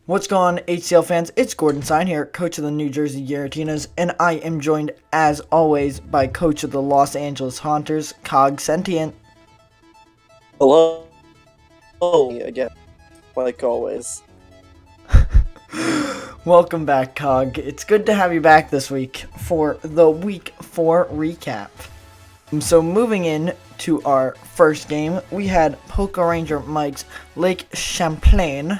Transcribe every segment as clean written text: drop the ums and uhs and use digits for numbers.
What's going on, HCL fans? It's Gordon Sine here, coach of the New Jersey Giratinas, and I am joined, as always, by coach of the Los Angeles Haunters, CogSentient. Hello again, like always. Welcome back, Cog. It's good to have you back this week for the Week 4 recap. So moving in to our first game, we had PokeRangerMike's Lake Champlain.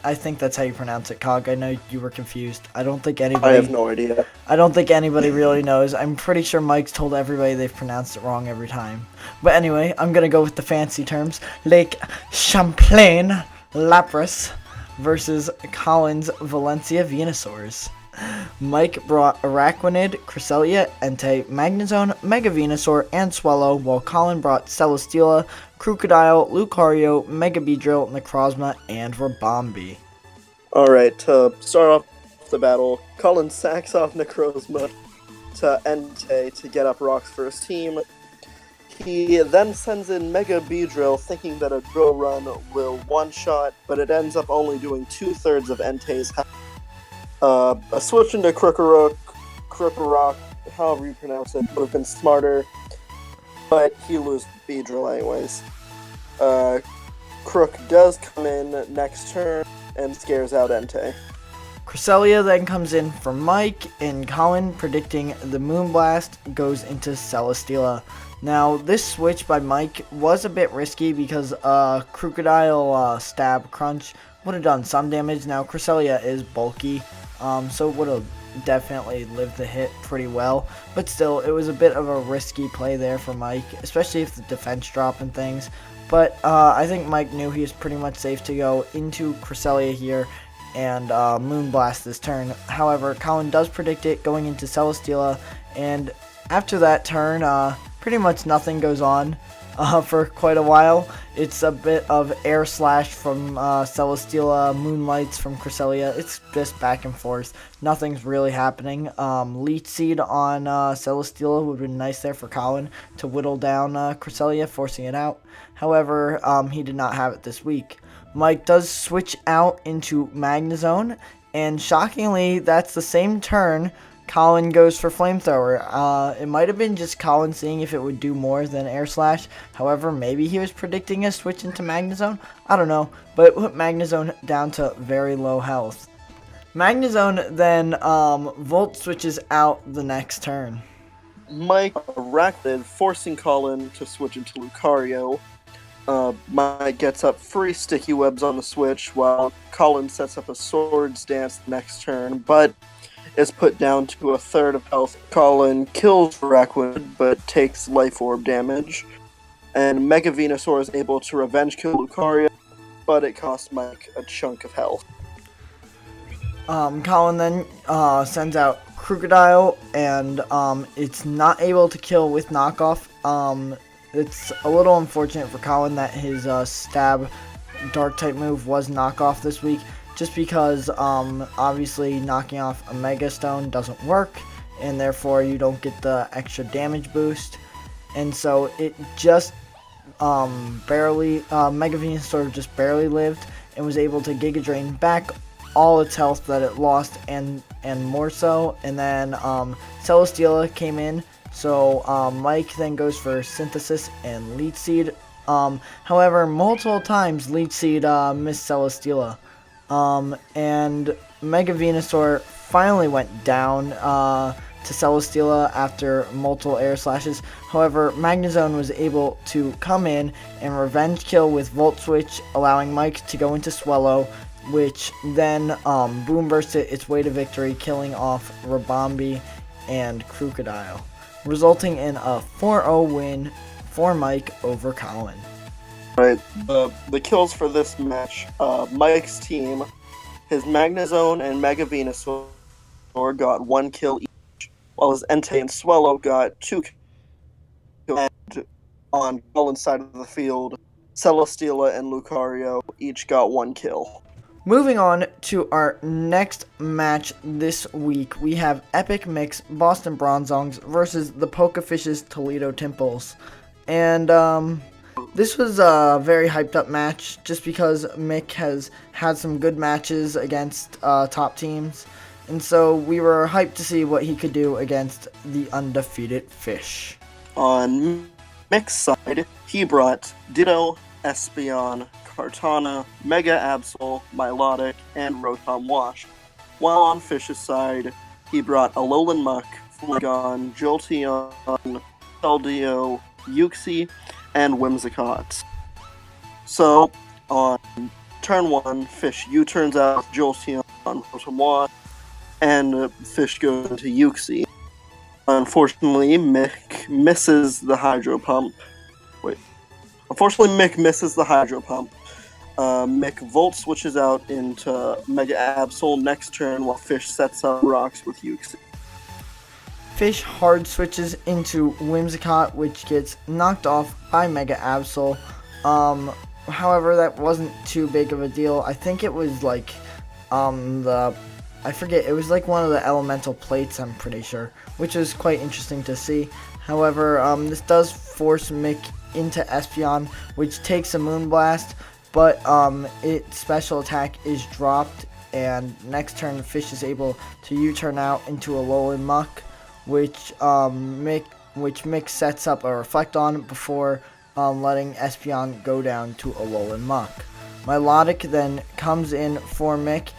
I think that's how you pronounce it, Cog. I know you were confused. I have no idea. I don't think anybody really knows. I'm pretty sure Mike's told everybody they've pronounced it wrong every time. But anyway, I'm going to go with the fancy terms. Lake Champlain Lapras versus Collin's Valencia Venusaurs. Mike brought Araquanid, Cresselia, Entei, Magnezone, Mega Venusaur, and Swallow, while Collin brought Celesteela, Crocodile, Lucario, Mega Beedrill, Necrozma, and Rabombi. Alright, to start off the battle, Collin sacks off Necrozma to Entei to get up rocks for his team. He then sends in Mega Beedrill thinking that a Go Run will one-shot, but it ends up only doing 2/3 of Entei's health. A switch into Krokorok, however you pronounce it, would have been smarter, but he loses Beedrill anyways. Crook does come in next turn and scares out Entei. Cresselia then comes in for Mike, and Collin, predicting the Moonblast, goes into Celesteela. Now, this switch by Mike was a bit risky because Crocodile Stab Crunch would have done some damage. Now, Cresselia is bulky, so it would have definitely lived the hit pretty well. But still, it was a bit of a risky play there for Mike, especially if the defense drop and things. But I think Mike knew he was pretty much safe to go into Cresselia here and Moonblast this turn. However, Collin does predict it going into Celesteela, and after that turn, pretty much nothing goes on for quite a while. It's a bit of Air Slash from Celesteela, Moonlights from Cresselia. It's just back and forth. Nothing's really happening. Leech Seed on Celesteela would have been nice there for Collin to whittle down Cresselia, forcing it out. However, he did not have it this week. Mike does switch out into Magnezone, and shockingly, that's the same turn Collin goes for Flamethrower. It might have been just Collin seeing if it would do more than Air Slash. However, maybe he was predicting a switch into Magnezone. I don't know, but it put Magnezone down to very low health. Magnezone then Volt switches out the next turn. Mike Araquanid, forcing Collin to switch into Lucario. Mike gets up 3 Sticky Webs on the switch, while Collin sets up a Swords Dance next turn, but is put down to 1/3 of health. Collin kills Araquanid, but takes Life Orb damage. And Mega Venusaur is able to revenge kill Lucario, but it costs Mike a chunk of health. Collin then sends out Crocodile, and it's not able to kill with knockoff. It's a little unfortunate for Collin that his stab dark type move was knockoff this week, just because obviously knocking off a Mega Stone doesn't work, and therefore you don't get the extra damage boost. And so it just barely, Mega Venusaur just barely lived and was able to Giga Drain back all its health that it lost and more so. And then Celesteela came in, so Mike then goes for Synthesis and Leech Seed. However, multiple times Leech Seed missed Celesteela. And Mega Venusaur finally went down to Celesteela after multiple Air Slashes. However, Magnezone was able to come in and revenge kill with Volt Switch, allowing Mike to go into Swallow, which then Boom Bursted its way to victory, killing off Rabombi and Crocodile, resulting in a 4-0 win for Mike over Collin. Right, the kills for this match, Mike's team, his Magnezone and Mega Venusaur got 1 kill each, while his Entei and Swallow got 2 kills. And on Collin's side of the field, Celesteela and Lucario each got 1 kill. Moving on to our next match this week, we have EpicMic's Boston Bronzongs versus the PokeFish's Toledo Tympoles. And This was a very hyped up match just because Mick has had some good matches against top teams. And so we were hyped to see what he could do against the undefeated Fish. On Mick's side, he brought Ditto, Espeon, Kartana, Mega Absol, Milotic, and Rotom Wash. While on Fish's side, he brought Alolan Muck, Flygon, Jolteon, Keldeo, Uxie, and Whimsicott. So, on turn 1, Fish U-turns out Jolteon on Rotom Wash, and Fish goes into Uxie. Unfortunately, Mick misses the Hydro Pump. Mick misses the Hydro Pump. Mick Volt switches out into Mega Absol next turn while Fish sets up rocks with Uxie. Fish hard switches into Whimsicott, which gets knocked off by Mega Absol. However, that wasn't too big of a deal. I think it was like it was like one of the elemental plates, I'm pretty sure, which was quite interesting to see. However, this does force Mick into Espeon, which takes a Moonblast, but its special attack is dropped, and next turn Fish is able to U-turn out into a Alolan Muck, which Mick sets up a Reflect on before letting Espeon go down to a Alolan Muck. Milotic then comes in for Mick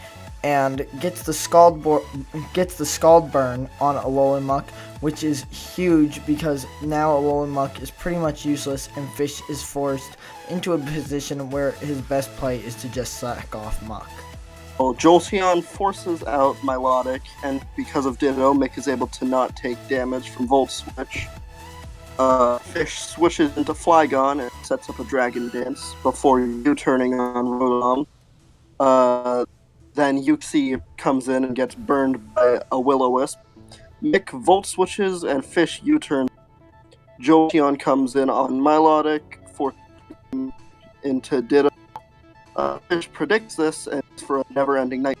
and gets the Scald Burn on Alolan Muck, which is huge because now Alolan Muck is pretty much useless and Fish is forced into a position where his best play is to just sack off Muck. Well, Jolteon forces out Milotic, and because of Ditto, Mick is able to not take damage from Volt Switch. Fish switches into Flygon and sets up a Dragon Dance before U-turning on Rotom. Then Uxie comes in and gets burned by a Will-O-Wisp. Mick Volt switches and Fish U-turns. Jolteon comes in on Milotic, forcing into Ditto. Fish predicts this and it's for a never-ending night.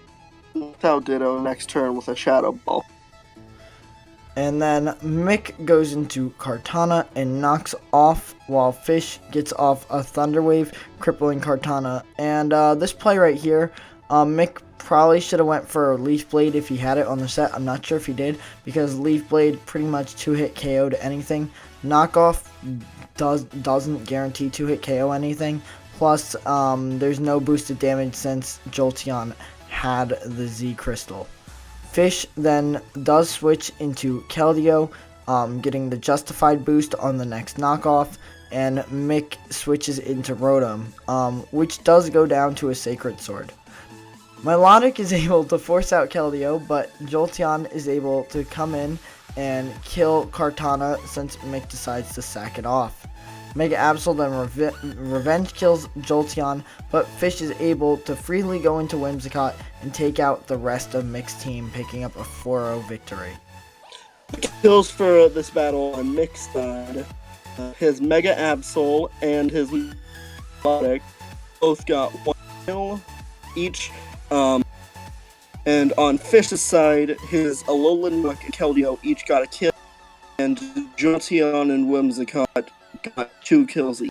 Without Ditto next turn with a Shadow Ball. And then Mick goes into Kartana and knocks off while Fish gets off a Thunder Wave, crippling Kartana. And this play right here, Mick probably should have went for Leaf Blade if he had it on the set. I'm not sure if he did, because Leaf Blade pretty much 2-hit KO to anything. Knockoff doesn't guarantee 2-hit KO anything. Plus, there's no boosted damage since Jolteon had the Z Crystal. Fish then does switch into Keldeo, getting the Justified boost on the next knockoff, and Mick switches into Rotom, which does go down to a Sacred Sword. Milotic is able to force out Keldeo, but Jolteon is able to come in and kill Kartana since Mick decides to sack it off. Mega Absol then revenge kills Jolteon, but Fish is able to freely go into Whimsicott and take out the rest of Mick's team, picking up a 4-0 victory. Kills for this battle on Mick's side. His Mega Absol and his Milotic both got 1 kill each. And on Fish's side, his Alolan Muck and Keldeo each got a kill, and Jolteon and Whimsicott got 2 kills each.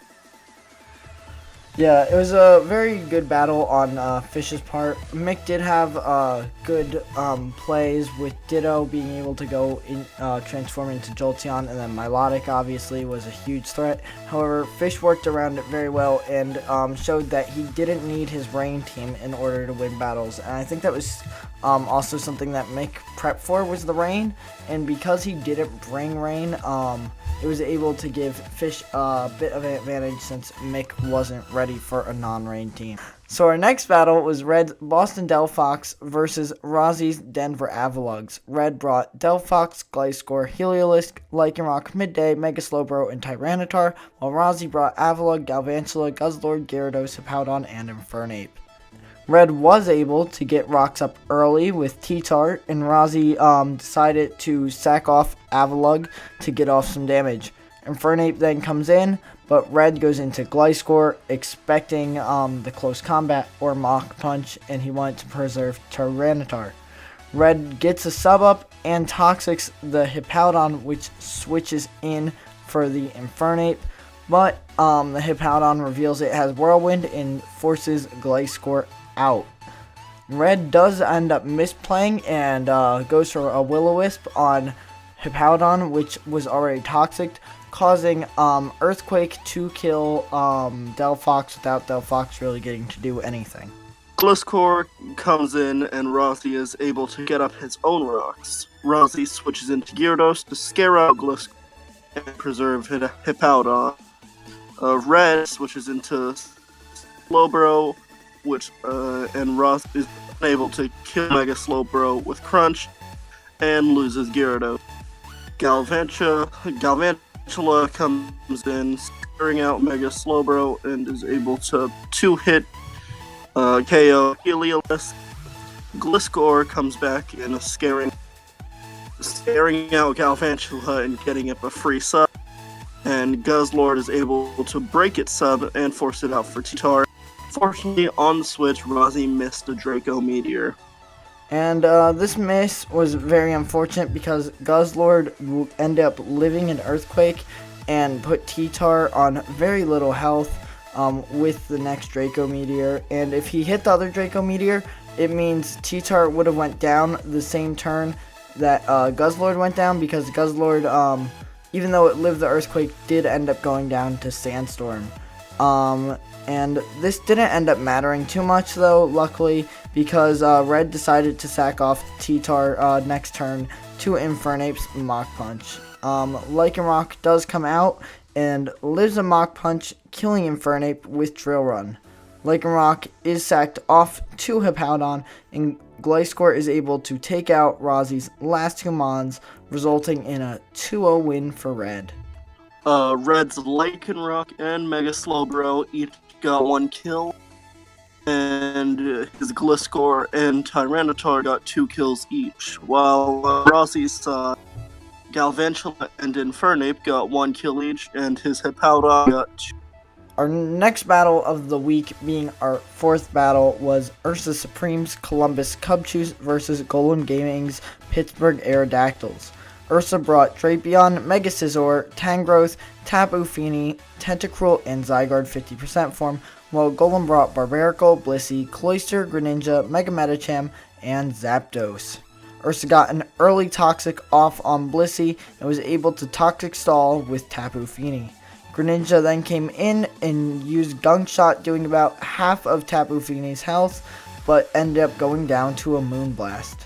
Yeah, it was a very good battle on Fish's part. Mick did have good plays with Ditto being able to go in, transform into Jolteon, and then Milotic obviously was a huge threat. However, Fish worked around it very well and showed that he didn't need his rain team in order to win battles. And I think that was also something that Mick prepped for, was the rain. And because he didn't bring rain, it was able to give Fish a bit of an advantage since Mick wasn't ready for a non-rain team. So our next battle was Red's Boston Delphox versus Rozzy's Denver Avaluggs. Red brought Delphox, Gliscor, Heliolisk, Lycanroc, Midday, Mega Slowbro, and Tyranitar, while Rozzy brought Avalugg, Galvantula, Guzzlord, Gyarados, Hippowdon, and Infernape. Red was able to get rocks up early with T-Tart, and Rozzy decided to sack off Avalugg to get off some damage. Infernape then comes in, but Red goes into Gliscor, expecting the close combat or Mach Punch, and he wanted to preserve Tyranitar. Red gets a sub up and Toxics the Hippowdon, which switches in for the Infernape, but the Hippowdon reveals it has Whirlwind and forces Gliscor out. Red does end up misplaying and goes for a Will-O-Wisp on Hippowdon, which was already toxic, causing Earthquake to kill Delphox without Delphox really getting to do anything. Gliscor comes in and Rozzy is able to get up his own rocks. Rozzy switches into Gyarados to scare out Gliscor and preserve Hippowdon. Red switches into Slowbro, and Rozzy is unable to kill Mega Slowbro with Crunch and loses Gyarados. Galvantula comes in, scaring out Mega Slowbro and is able to two-hit KO Heliolisk. Gliscor comes back in, scaring out Galvantula and getting it a free sub. And Guzzlord is able to break its sub and force it out for T-Tar. Fortunately, on the switch, Rozzy missed a Draco Meteor. And this miss was very unfortunate because Guzzlord will end up living in Earthquake and put T-Tar on very little health with the next Draco Meteor. And if he hit the other Draco Meteor, it means T-Tar would have went down the same turn that Guzzlord went down, because Guzzlord, even though it lived the Earthquake, did end up going down to Sandstorm. And this didn't end up mattering too much though, luckily, because Red decided to sack off T-Tar next turn to Infernape's Mach Punch. Lycanroc does come out and lives a Mach Punch, killing Infernape with Drill Run. Lycanroc is sacked off to Hippowdon, and Gliscor is able to take out Rozzy's last two Mons, resulting in a 2-0 win for Red. Red's Lycanroc and Mega Slowbro each got 1 kill, and his Gliscor and Tyranitar got 2 kills each, while Rozzy's Galvantula and Infernape got 1 kill each, and his Hippowdon got 2. Our next battle of the week, being our 4th battle, was UrsaSupreme's Columbus Cubchoos versus GolemGaming's Pittsburgh Aerodactyls. Ursa brought Drapion, Mega Scizor, Tangrowth, Tapu Fini, Tentacruel, and Zygarde 50% form, while Golem brought Barbaracle, Blissey, Cloyster, Greninja, Mega Medicham, and Zapdos. Ursa got an early Toxic off on Blissey and was able to Toxic Stall with Tapu Fini. Greninja then came in and used Gunk Shot, doing about half of Tapu Fini's health, but ended up going down to a Moonblast.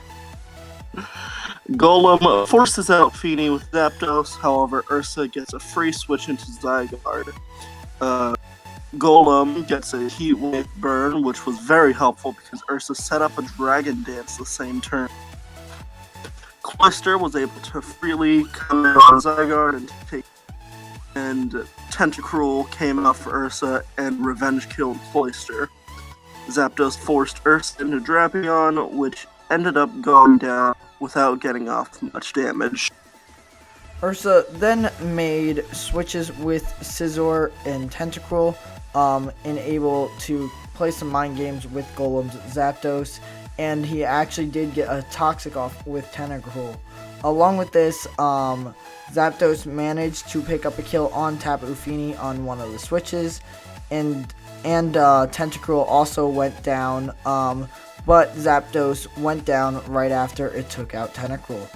Golem forces out Fini with Zapdos, however Ursa gets a free switch into Zygarde. Golem gets a Heat Wave burn, which was very helpful because Ursa set up a Dragon Dance the same turn. Cloyster was able to freely come in on Zygarde and Tentacruel came out for Ursa and revenge killed Cloyster. Zapdos forced Ursa into Drapion, which ended up going down without getting off much damage. Ursa then made switches with Scizor and Tentacruel, and able to play some mind games with Golem's Zapdos, and he actually did get a Toxic off with Tentacruel. Along with this, Zapdos managed to pick up a kill on Tapu Fini on one of the switches, and Tentacruel also went down, but Zapdos went down right after it took out Tentacruel.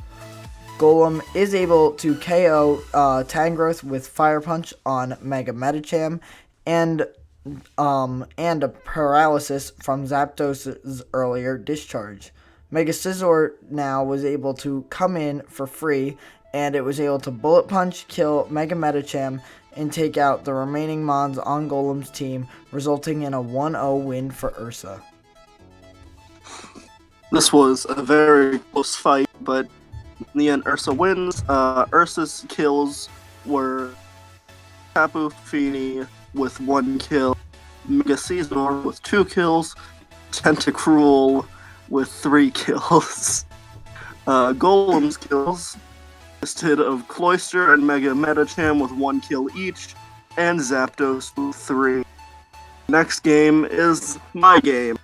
Golem is able to KO Tangrowth with Fire Punch on Mega Medicham, and a paralysis from Zapdos' earlier discharge. Mega Scizor now was able to come in for free, and it was able to Bullet Punch, kill Mega Medicham, and take out the remaining Mons on Golem's team, resulting in a 1-0 win for Ursa. This was a very close fight, but in the end Ursa wins. Ursa's kills were Tapu Fini with 1 kill, Mega Scizor with 2 kills, Tentacruel with 3 kills. Golem's kills consisted of Cloyster and Mega Medicham with 1 kill each, and Zapdos with 3. Next game is my game.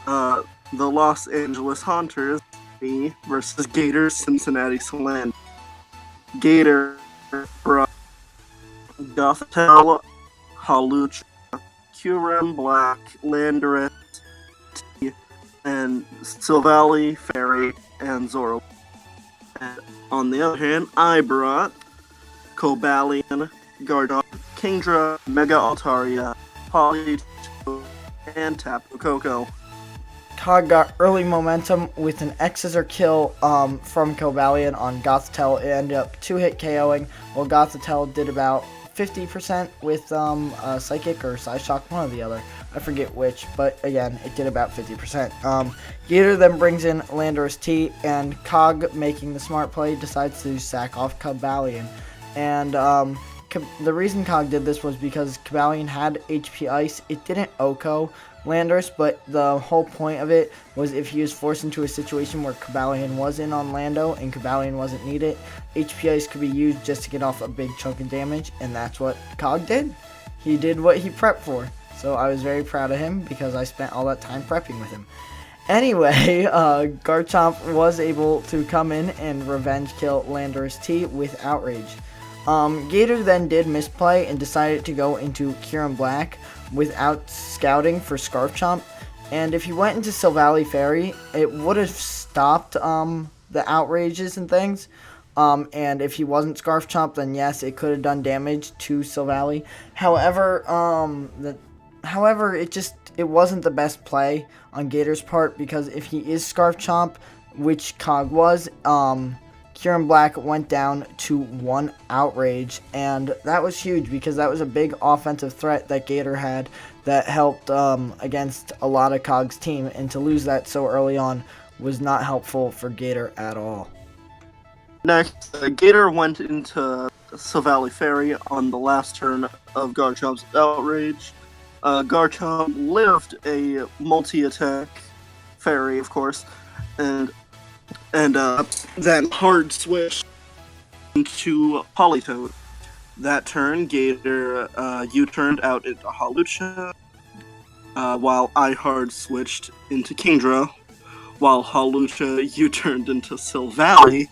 The Los Angeles Haunters, me versus Gaytor Cincinnati Salandits. Gaytor brought Gothitelle, Hawlucha, Kyurem Black, Landorus, and Silvally, Fairy, and Zoro. And on the other hand, I brought Cobalion, Gardok, Kingdra, Mega Altaria, Politoed, and Tapu Koko. Cog got early momentum with an X-Scissor kill from Cobalion on Gothitelle. It ended up 2-hit KOing, while Gothitelle did about 50% with Psychic or Psyshock, one or the other. I forget which, but again, it did about 50%. Gaytor then brings in Landorus T, and Cog, making the smart play, decides to sack off Cobalion. And the reason Cog did this was because Cobalion had HP Ice. It didn't OHKO Landorus, but the whole point of it was if he was forced into a situation where Cobalion was in on Lando and Cobalion wasn't needed, HP Ice could be used just to get off a big chunk of damage, and that's what Cog did. He did what he prepped for, so I was very proud of him because I spent all that time prepping with him. Anyway, Garchomp was able to come in and revenge kill Landorus T with Outrage. Gaytor then did misplay and decided to go into Kyurem Black without scouting for Scarf Chomp, and if he went into Silvally Fairy, it would have stopped the outrages and things, and if he wasn't Scarf Chomp, then yes, it could have done damage to Silvally. However, it wasn't the best play on Gaytor's part, because if he is Scarf Chomp, which Cog was, Kyurem Black went down to 1 Outrage, and that was huge because that was a big offensive threat that Gaytor had that helped against a lot of Cog's team, and to lose that so early on was not helpful for Gaytor at all. Next, Gaytor went into Silvally Fairy on the last turn of Garchomp's Outrage. Garchomp lived a multi-attack Fairy, of course, and then hard switch into Politoed. That turn, Gaytor U-turned out into Hawlucha, while I hard switched into Kingdra. While Hawlucha U-turned into Silvally,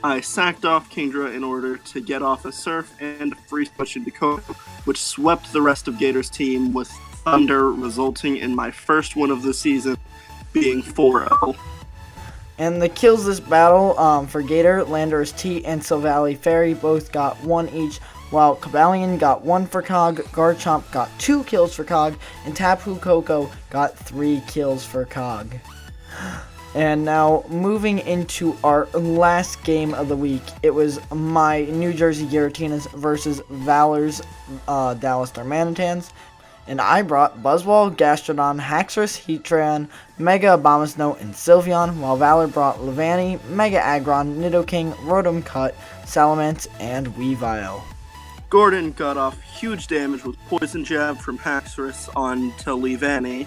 I sacked off Kingdra in order to get off a Surf and free switch into Koko, which swept the rest of Gaytor's team with Thunder, resulting in my first win of the season, being 4-0. And the kills this battle for Gaytor, Landorus T, and Silvally Fairy both got 1 each, while Cobalion got 1 for Cog, Garchomp got 2 kills for Cog, and Tapu Koko got 3 kills for Cog. And now, moving into our last game of the week, it was my New Jersey Giratinas versus Valor's Dallas Darmanitans. And I brought Buzzwole, Gastrodon, Haxorus, Heatran, Mega Abomasnow, and Sylveon, while Valor brought Levani, Mega Aggron, Nidoking, Rotom Cut, Salamence, and Weavile. Gordon got off huge damage with Poison Jab from Haxorus onto Levani.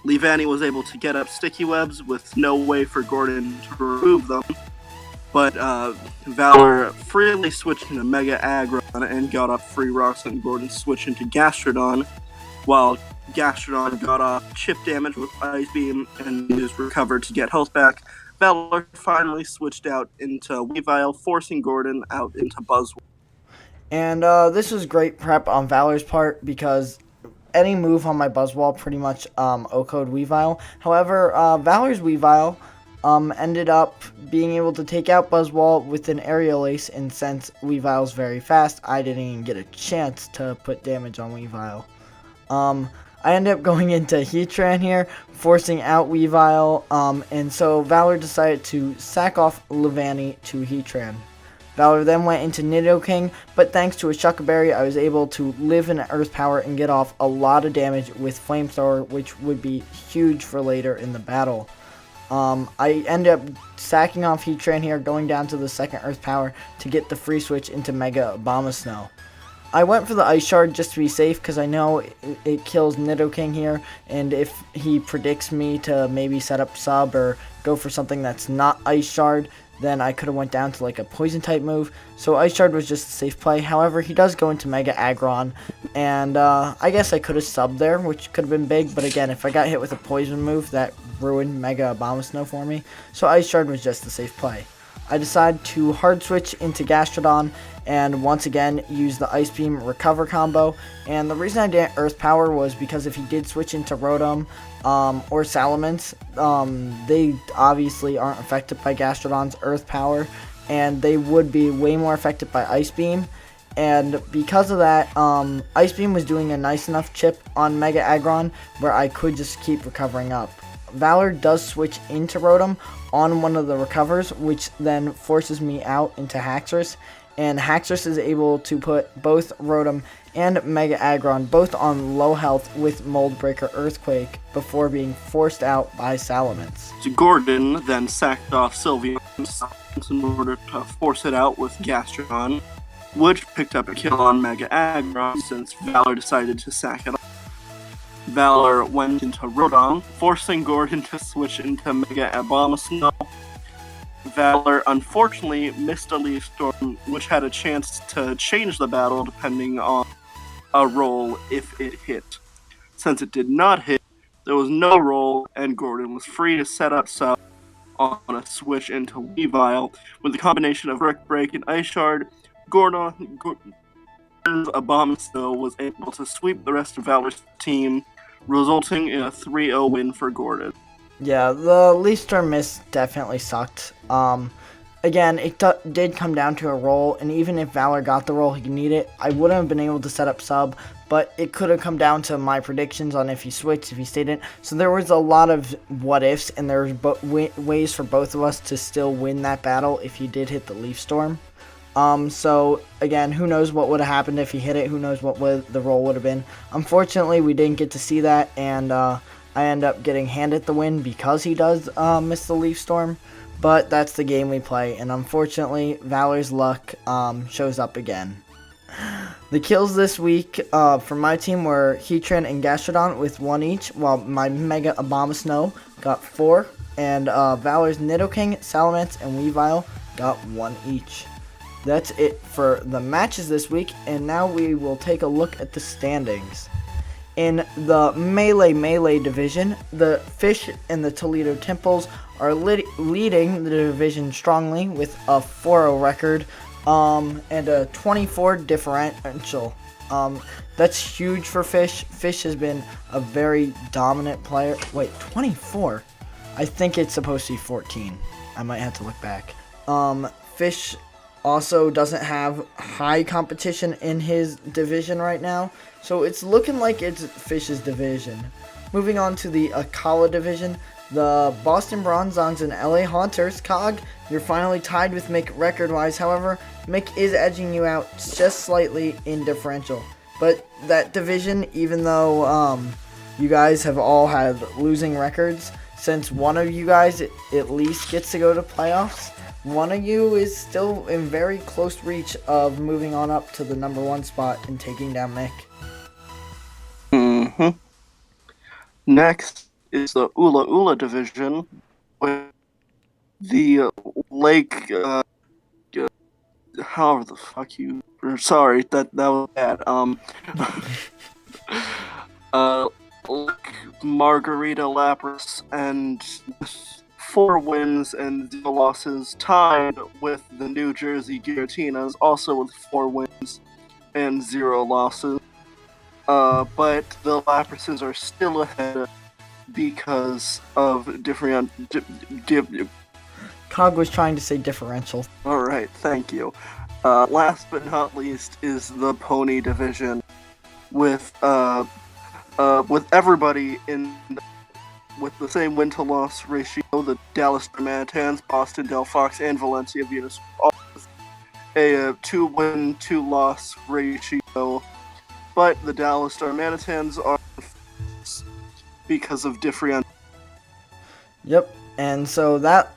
Levani was able to get up Sticky Webs with no way for Gordon to remove them, but Valor freely switched into Mega Aggron and got up Free Rocks, and Gordon switched into Gastrodon, while Gastrodon got off chip damage with Ice Beam and is recovered to get health back. Valor finally switched out into Weavile, forcing Gordon out into Buzzwole. And this was great prep on Valor's part because any move on my Buzzwole pretty much OHKO'd Weavile. However, Valor's Weavile ended up being able to take out Buzzwole with an Aerial Ace, and since Weavile's very fast, I didn't even get a chance to put damage on Weavile. I ended up going into Heatran here, forcing out Weavile, and so Valor decided to sack off Levani to Heatran. Valor then went into Nidoking, but thanks to a Shuckleberry, I was able to live in Earth Power and get off a lot of damage with Flamethrower, which would be huge for later in the battle. I ended up sacking off Heatran here, going down to the second Earth Power to get the free switch into Mega Abomasnow. I went for the Ice Shard just to be safe because I know it kills Nidoking here, and if he predicts me to maybe set up Sub or go for something that's not Ice Shard, then I could have went down to like a Poison type move. So Ice Shard was just a safe play. However, he does go into Mega Aggron, and I guess I could have subbed there, which could have been big, but again, if I got hit with a Poison move, that ruined Mega Abomasnow for me. So Ice Shard was just a safe play. I decided to hard switch into Gastrodon, and once again use the Ice Beam Recover combo. And the reason I didn't Earth Power was because if he did switch into Rotom or Salamence, they obviously aren't affected by Gastrodon's Earth Power, and they would be way more affected by Ice Beam. And because of that, Ice Beam was doing a nice enough chip on Mega Aggron where I could just keep recovering up. Valor does switch into Rotom on one of the recovers, which then forces me out into Haxorus, and Haxorus is able to put both Rotom and Mega Aggron both on low health with Mold Breaker Earthquake before being forced out by Salamence. Gordon then sacked off Sylveon in order to force it out with Gastrodon, which picked up a kill on Mega Aggron since Valor decided to sack it off. Valor went into Rotom, forcing Gordon to switch into Mega Abomasnow. Valor unfortunately missed a Leaf Storm, which had a chance to change the battle depending on a roll if it hit. Since it did not hit, there was no roll, and Gordon was free to set up sub on a switch into Weavile. With a combination of Brick Break and Ice Shard, Gordon's Abomasnow was able to sweep the rest of Valor's team, resulting in a 3-0 win for Gordon. Yeah, the Leaf Storm miss definitely sucked. Again, it did come down to a roll, and even if Valor got the roll he needed, I wouldn't have been able to set up sub, but it could have come down to my predictions on if he switched, if he stayed in. So there was a lot of what ifs, and there was ways for both of us to still win that battle if he did hit the Leaf Storm. So again, who knows what would have happened if he hit it, who knows what the roll would have been. Unfortunately, we didn't get to see that, and I end up getting handed the win because he does miss the Leaf Storm. But that's the game we play, and unfortunately, Valor's luck shows up again. The kills this week for my team were Heatran and Gastrodon with 1 each, while my Mega Abomasnow got 4, and Valor's Nidoking, Salamence, and Weavile got 1 each. That's it for the matches this week, and now we will take a look at the standings. In the Melee division, the Fish and the Toledo Tympoles are leading the division strongly with a 4-0 record and a 24 differential. That's huge for Fish. Fish has been a very dominant player. Wait, 24? I think it's supposed to be 14. I might have to look back. Fish also doesn't have high competition in his division right now, so it's looking like it's Fish's division. Moving on to the Akala division, the Boston Bronzongs and LA Haunters. Cog, you're finally tied with Mick record-wise. However, Mick is edging you out just slightly in differential. But that division, even though you guys have all had losing records, since one of you guys at least gets to go to playoffs, one of you is still in very close reach of moving on up to the number 1 spot and taking down Mick. Next is the Ula Ula division with the Lake, however the fuck you, sorry, that was bad, Lake Margarita Lapras, and 4 wins and 0 losses, tied with the New Jersey Giratinas, also with 4 wins and 0 losses. But the Laprases are still ahead because of different. Cog was trying to say differential. Alright, thank you. Last but not least is the Pony division, with everybody with the same win-to-loss ratio. The Dallas Darmanitans, Boston Delphox, and Valencia Venusaurs, all with a 2-win, 2-loss ratio. But the Dallas Darmanitans are because of different. Yep, and so that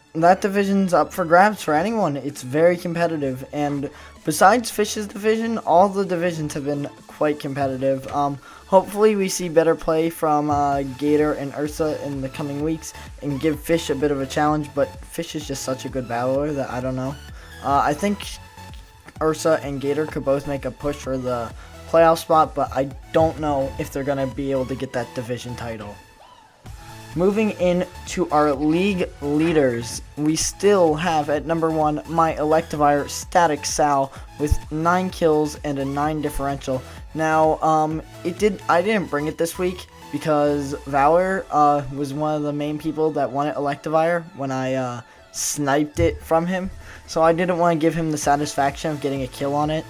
division's up for grabs for anyone. It's very competitive, and besides Fish's division, all the divisions have been quite competitive. Hopefully we see better play from Gaytor and Ursa in the coming weeks and give Fish a bit of a challenge, but Fish is just such a good battler that I don't know. I think Ursa and Gaytor could both make a push for the playoff spot, but I don't know if they're going to be able to get that division title. Moving in to our league leaders, we still have at number 1 my Electivire Static Sal with 9 kills and a 9 differential. Now, I didn't bring it this week because Valor was one of the main people that wanted Electivire when I sniped it from him. So I didn't want to give him the satisfaction of getting a kill on it,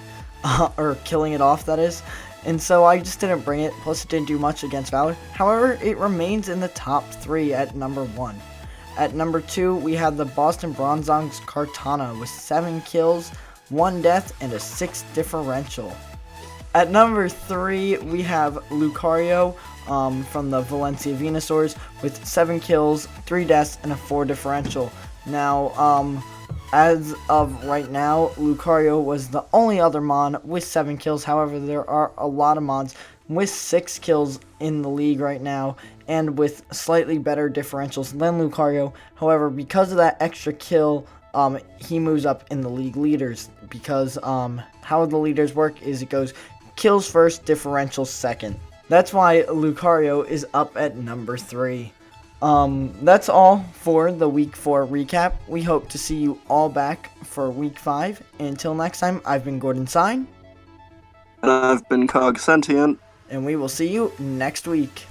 or killing it off, that is. And so I just didn't bring it, plus it didn't do much against Valor. However, it remains in the top 3 at number 1. At number 2, we have the Boston Bronzongs Kartana with 7 kills, 1 death, and a 6 differential. At number 3, we have Lucario from the Valencia Venusaurs with 7 kills, 3 deaths, and a 4 differential. Now, as of right now, Lucario was the only other Mon with 7 kills. However, there are a lot of Mons with 6 kills in the league right now and with slightly better differentials than Lucario. However, because of that extra kill, he moves up in the league leaders because how the leaders work is it goes kills first, differentials second. That's why Lucario is up at number 3. That's all for the week 4 recap. We hope to see you all back for week 5. And until next time, I've been Gordon Sine. And I've been CogSentient. And we will see you next week.